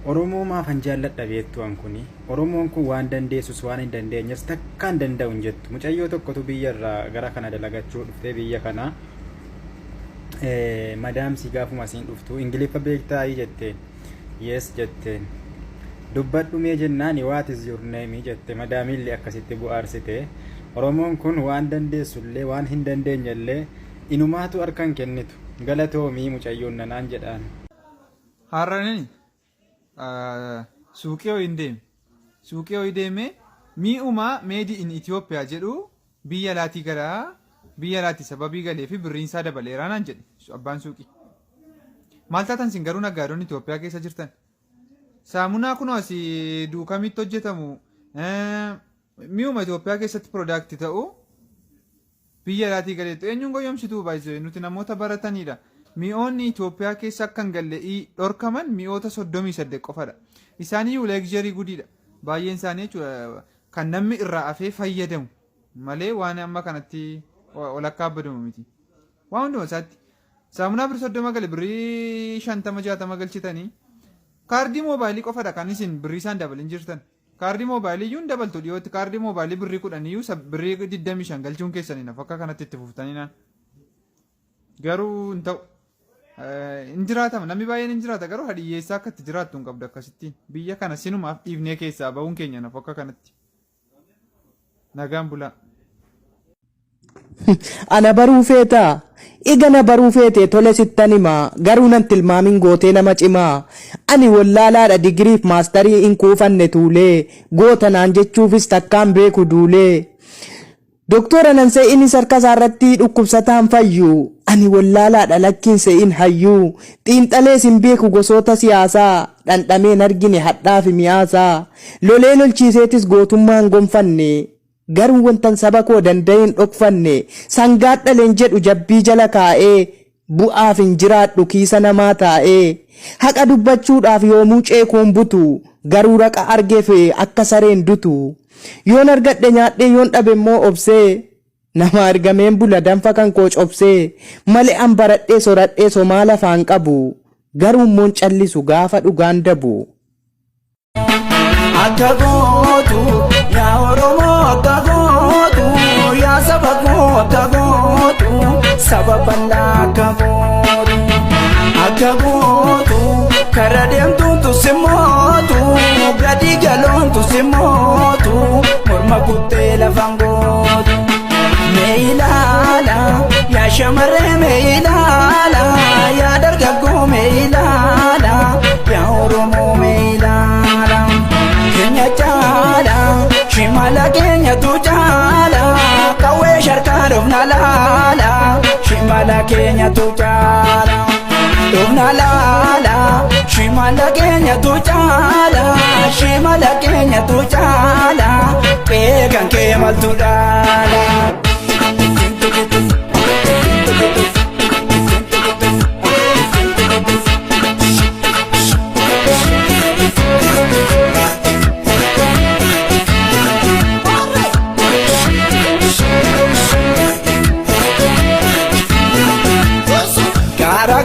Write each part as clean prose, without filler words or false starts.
Oromoo maaf hanjaalladha beektu an kuni Oromoon kun waan dandeessus waan hin dandeenyes takkaan danda'u hin jettu mucayyoo tokkotu biyya irraa gara kana dalagachuu dhuftee biyya kana madaam si gaafuma siin dhuftu ingiliffa beektaa jetteen yes jetteen dubbadhu mee jennaan what is your name jette madaamillee akkasitti bu'aarsite Oromoon kun waan dandeessullee waan hin dandeenyellee inumaatu harkan kennitu galatoomii mucayyoon nanaan jedhaan harranii suuqii ho'i deeme mi'uma made in Ethiopia jedhu biyya laatii gara biyya laatii sababii galee fi birriinsaa dabaleeraa naan jedhe abbaan suuqii. Maal taatan sin garuu nagaadoon Itoophiyaa keessa jirtan? Saamunaa kun as duukamitti hojjetamu mi'uma Itoophiyaa keessatti piroodaaktii ta'u biyya laatii galeetu eenyuun goyyomsituu baay'isee nuti namoota baratanidha. Mi'oonni Itoophiyaa keessa akkan galle'ii dhorkaman mi'oota 38 qofadha. Isaaniyyuu leegjerii gudiidha. Baay'een isaanii jechuudha kan namni irraa afee fayyadamu malee waan amma kanatti walakkaa abbadamu miti. Waan hunduma isaatti saamunaa birrii 30 gale birrii 50-60 galchitanii kaardii moobaayilii qofadha kan isin birrii isaan dabalin jirtan. Kaardii moobaayilii iyyuu hin dabaltu dhiyootti kaardii moobaayilii birrii 10 iyyuu birrii 25 galchuun keessaniin akka kanatti itti fuftanii naan. Garuu hin ta'u. Injiraatama namni baay'een injiraata garuu hadiyyeessaa akka itti jiraattu hin qabdu akkasittiin biyya kana sinumaaf dhiifnee keessaa ba'uun keenya naaf akka kanatti nagaan bulaa. Ana baruu feetaa igana baruu feetee tole sittan himaa garuu nan tilmaamin gootee nama cimaa ani wallaalaadha digiriif maastarii hin kuufanne tuulee goota naan jechuufis takkaan beeku duulee. Doktora nan se'in sarkasaa irratti dhukkubsataan fayyu ani wallaalaadha lakkiin se'in hayyuu xiinxalee sin beeku gosoota siyaasaa dhandhameen argine hadhaa fi mi'aasaa lolee lolchiiseetis gootummaan gonfanne garuu wantan saba koo danda'een dhokfanne sangaadhaleen jedhu jabbii jala kaa'ee bu'aaf hin jiraadhu kiisa namaa taa'ee haqa dubbachuudhaaf yoomuu ceekuun butu garuu raqa argeef akka sareen dutu. Yoon argadhe nyaadhee yoon dhabe immoo obsee nama argameen bula danfa kan koo cobsee malee an baradhee soradhee somaa lafaan qabu garuu immoon callisu gaafa dhugaan dabu. Akka gootu yaa Oromoo akka gootu yaa saba koo akka gootu saba bal'aa akka gootu akka gootu karra deemtuutu simootu gadi galoontu simootu morma kuttee lafaan gootu mee ilaala yaa shamarree mee ilaala yaa dargaggoo mee ilaala yaa Oromoo mee ilaala keenya caala shimala keenyatu caala qawwee sharkaa dhofna laala shimala keenyatu caala. Dona lala, shimala kenya tu chala, shimala kenya tu chala, pegan ke mal tu dala.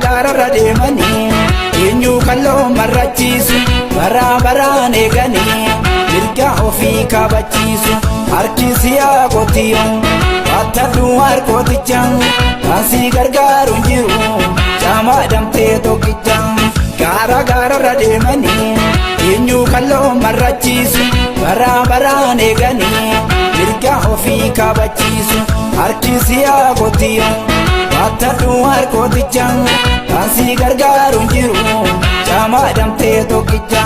Gara rademani eenyu kalloo marrachiisu bara baraan eegani mirga ofii kabachiisu harki siyaa qotiyo battadhu harkooticha taasii gargaaru jiru caamaa damtee tokkicha gara rademani eenyu kalloo marrachiisu bara baraan eegani mirga ofii kabachiisu harki siyaa qotiyo battadhu harkooticha taasii gargaaru jiru caamaa damtee tokkicha.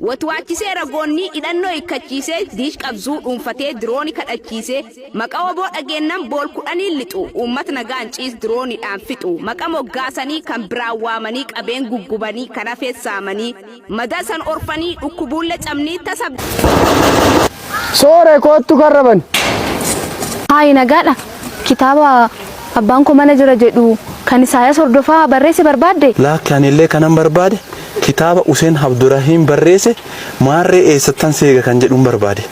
Watwaachisee ragoonni hidhannoo hiikkachiisee diish qabzuu dhuunfatee dirooni kadhachiisee maqaa waboo dhageennan bool 10 lixu uummat nagaan ciis dirooniidhaan fixu maqaa moggaasanii kan biraan waamanii qabeen guggubanii kan hafees saamanii madasan orfanii dhukkubuulle cabnii tasab. Soore kootu garraban. Hayi nagaadha kitaaba abbaan koo mana jira jedhu kan Isaayyaas hordofaa barreesse barbaadde. Laakiin illee kanan barbaade kitaaba Useen Abdurrahiim barreesse maarree eessattan seega kan jedhuun barbaade.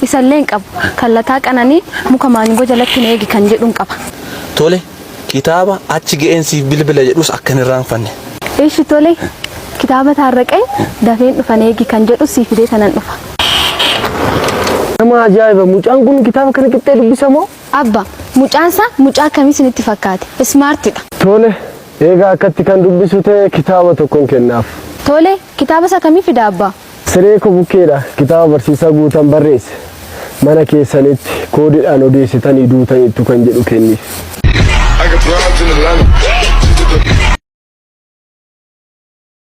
Isallee hin qabu kallataa qananii muka maangoo jalatti eegi kan jedhuun qaba. Tole kitaaba achi ga'eensiif bilbila jedhus akkan irraanfanne. Ishi tole kitaaba taarraqee dafeen dhufan eegi kan jedhu sii fidee tanan dhufa. Nama ajaa'iba mucaan kun kitaaba kana qixxee dubbisa moo? Abba mucaansa mucaa akkamii isinitti fakkaate? Ismaartidha. Tole eegaa akkatti kan dubbisu ta'e kitaaba tokkoon kennaaf. Tole kitaaba isa kamii fida abbaa? Siree bukkeedha kitaaba barsiisaa guutan barreesse. Mana keessanitti koodiidhaan odeessitanii duutaniittu kan jedhu kenniif.